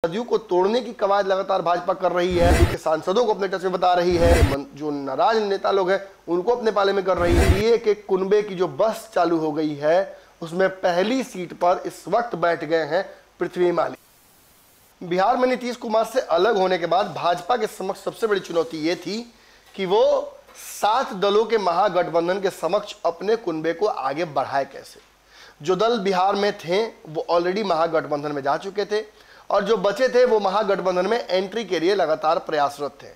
जदयू को तोड़ने की कवायद लगातार भाजपा कर रही है, उनके सांसदों को अपने टच में बता रही है, जो नाराज नेता लोग हैं उनको अपने पाले में कर रही है। ये कि कुनबे की जो बस चालू हो गई है उसमें पहली सीट पर इस वक्त बैठ गए हैं पृथ्वी माली। बिहार में नीतीश कुमार से अलग होने के बाद भाजपा के समक्ष सबसे बड़ी चुनौती ये थी कि वो 7 दलों के महागठबंधन के समक्ष अपने कुनबे को आगे बढ़ाए कैसे। जो दल बिहार में थे वो ऑलरेडी महागठबंधन में जा चुके थे और जो बचे थे वो महागठबंधन में एंट्री के लिए लगातार प्रयासरत थे।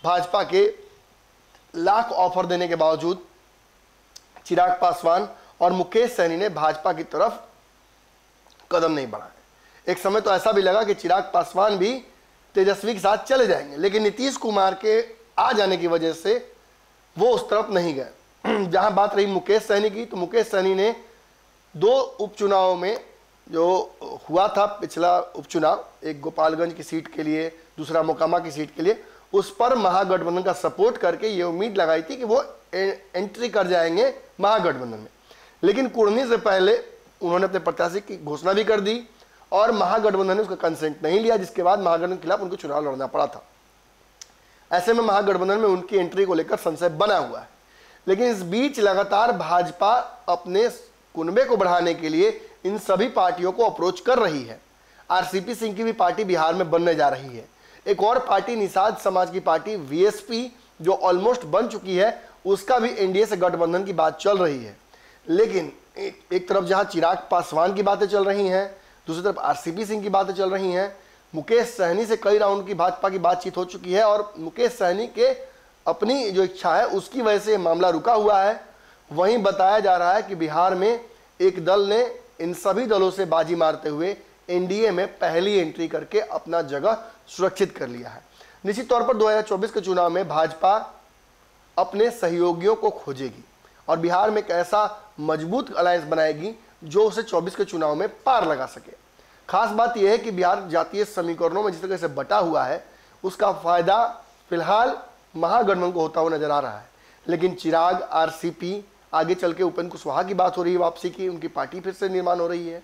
भाजपा के लाख ऑफर देने के बावजूद चिराग पासवान और मुकेश सहनी ने भाजपा की तरफ कदम नहीं बढ़ाए। एक समय तो ऐसा भी लगा कि चिराग पासवान भी तेजस्वी के साथ चले जाएंगे, लेकिन नीतीश कुमार के आ जाने की वजह से वो उस तरफ नहीं गए। जहां बात रही मुकेश सहनी की, तो मुकेश सहनी ने 2 उपचुनाव में जो हुआ था, पिछला उपचुनाव एक गोपालगंज की सीट के लिए, दूसरा मोकामा की सीट के लिए, उस पर महागठबंधन का सपोर्ट करके ये उम्मीद लगाई थी कि वो एंट्री कर जाएंगे महागठबंधन में। लेकिन कुर्नी से पहले उन्होंने अपने प्रत्याशी की घोषणा भी कर दी और महागठबंधन ने उसका कंसेंट नहीं लिया, जिसके बाद महागठबंधन के खिलाफ उनको चुनाव लड़ना पड़ा था। ऐसे में महागठबंधन में उनकी एंट्री को लेकर संशय बना हुआ है। लेकिन इस बीच लगातार भाजपा अपने कुनबे को बढ़ाने के लिए इन सभी पार्टियों को अप्रोच कर रही है। आरसीपी सिंह की भी पार्टी बिहार में बनने जा रही है। एक और पार्टी निषाद समाज की पार्टी वीएसपी जो ऑलमोस्ट बन चुकी है, उसका भी एनडीए से गठबंधन की बात चल रही है। लेकिन एक तरफ जहां चिराग पासवान की बातें चल रही हैं, दूसरी तरफ आरसीपी सिंह की बातें चल रही हैं। मुकेश सहनी से कई राउंड की भाजपा की बातचीत हो चुकी है और मुकेश सहनी के अपनी जो इच्छा है उसकी वजह से मामला रुका हुआ है। वहीं बताया जा रहा है कि बिहार में एक दल ने इन सभी दलों से बाजी मारते हुए एनडीए में पहली एंट्री करके अपना जगह सुरक्षित कर लिया है। निश्चित तौर पर 2024 के चुनाव में भाजपा अपने सहयोगियों को खोजेगी और बिहार में एक ऐसा मजबूत अलायंस बनाएगी जो उसे 24 के चुनाव में पार लगा सके। खास बात यह है कि बिहार जातीय समीकरणों में जिस तरह से बटा हुआ है उसका फायदा फिलहाल महागठबंधन को होता हुआ नजर आ रहा है। लेकिन चिराग, आरसीपी, आगे चल के उपेंद्र कुशवाहा की बात हो रही है, वापसी की, उनकी पार्टी फिर से निर्माण हो रही है।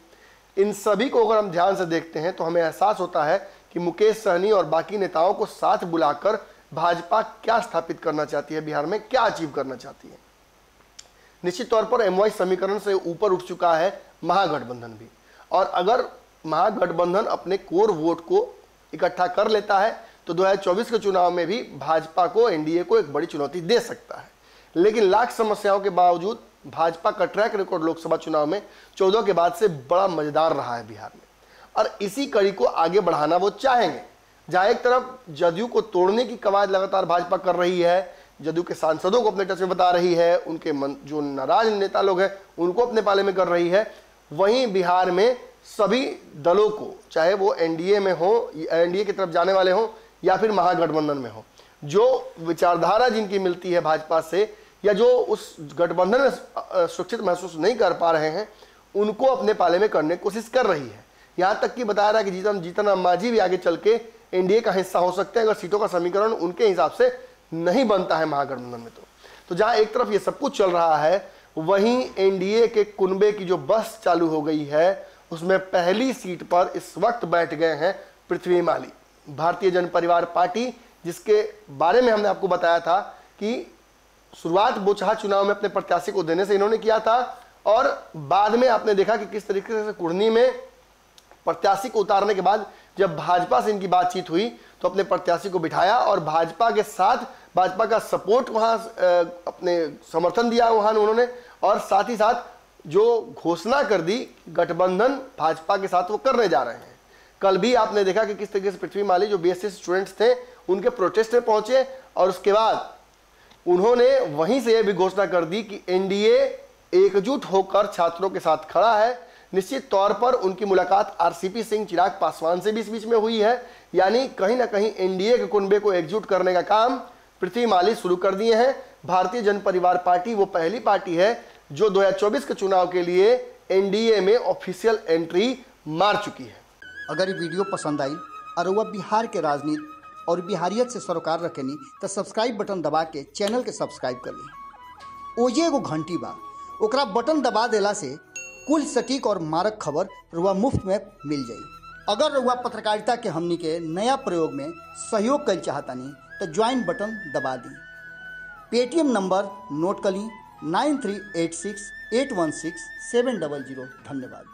इन सभी को अगर हम ध्यान से देखते हैं तो हमें एहसास होता है कि मुकेश सहनी और बाकी नेताओं को साथ बुलाकर भाजपा क्या स्थापित करना चाहती है, बिहार में क्या अचीव करना चाहती है। निश्चित तौर पर एमवाई समीकरण से ऊपर उठ चुका है महागठबंधन भी, और अगर महागठबंधन अपने कोर वोट को इकट्ठा कर लेता है तो 2024 के चुनाव में भी भाजपा को, एनडीए को एक बड़ी चुनौती दे सकता है। लेकिन लाख समस्याओं के बावजूद भाजपा का ट्रैक रिकॉर्ड लोकसभा चुनाव में 14 के बाद से बड़ा मजेदार रहा है बिहार में, और इसी कड़ी को आगे बढ़ाना वो चाहेंगे। जहां एक तरफ जदयू को तोड़ने की कवायद लगातार भाजपा कर रही है, जदयू के सांसदों को अपने टच में बता रही है, उनके जो नाराज नेता लोग हैं उनको अपने पाले में कर रही है, वहीं बिहार में सभी दलों को, चाहे वो एनडीए में हो, एनडीए की तरफ जाने वाले हों या फिर महागठबंधन में हो, जो विचारधारा जिनकी मिलती है भाजपा से या जो उस गठबंधन में सुरक्षित महसूस नहीं कर पा रहे हैं, उनको अपने पाले में करने की कोशिश कर रही है। यहाँ तक कि बताया रहा है कि जीतन राम मांझी भी आगे चल के एनडीए का हिस्सा हो सकते हैं अगर सीटों का समीकरण उनके हिसाब से नहीं बनता है महागठबंधन में। तो जहाँ एक तरफ ये सब कुछ चल रहा है, वहीं एनडीए के कुनबे की जो बस चालू हो गई है उसमें पहली सीट पर इस वक्त बैठ गए हैं पृथ्वी माली। भारतीय जन परिवार पार्टी, जिसके बारे में हमने आपको बताया था कि शुरुआत बोचहा चुनाव में अपने प्रत्याशी को देने से इन्होंने किया था, और बाद में आपने देखा कि किस तरीके से कुर्नी में प्रत्याशी को उतारने के बाद जब भाजपा से इनकी बातचीत हुई तो अपने प्रत्याशी को बिठाया और भाजपा के साथ भाजपा का सपोर्ट वहां अपने समर्थन दिया वहां उन्होंने, और साथ ही साथ जो घोषणा कर दी गठबंधन भाजपा के साथ वो करने जा रहे हैं। कल भी आपने देखा कि किस तरीके से पृथ्वी माली जो बीएससी स्टूडेंट्स थे उनके प्रोटेस्ट में पहुंचे और उसके बाद उन्होंने वहीं से यह भी घोषणा कर दी कि एनडीए एकजुट होकर छात्रों के साथ खड़ा है। निश्चित तौर पर उनकी मुलाकात आरसीपी सिंह, चिराग पासवान से भी इस बीच में हुई है, यानी कहीं ना कहीं एनडीए के कुनबे को एकजुट करने का काम पृथ्वी माली शुरू कर दिए हैं। भारतीय जन परिवार पार्टी वो पहली पार्टी है जो 2024 के चुनाव के लिए एनडीए में ऑफिशियल एंट्री मार चुकी है। अगर ये वीडियो पसंद आई और वह बिहार के राजनीति और बिहारियत से सरोकार रखेनी तो सब्सक्राइब बटन दबा के चैनल के सब्सक्राइब कर ली। ओजे एगो घंटी बा, ओकरा बटन दबा देला से कुल सटीक और मारक खबर रुआ मुफ्त में मिल जाई। अगर रउआ पत्रकारिता के हमनी के नया प्रयोग में सहयोग कर चाहतानी तो ज्वाइन बटन दबा दी। पेटीएम नंबर नोट कर ली 9386816700। धन्यवाद।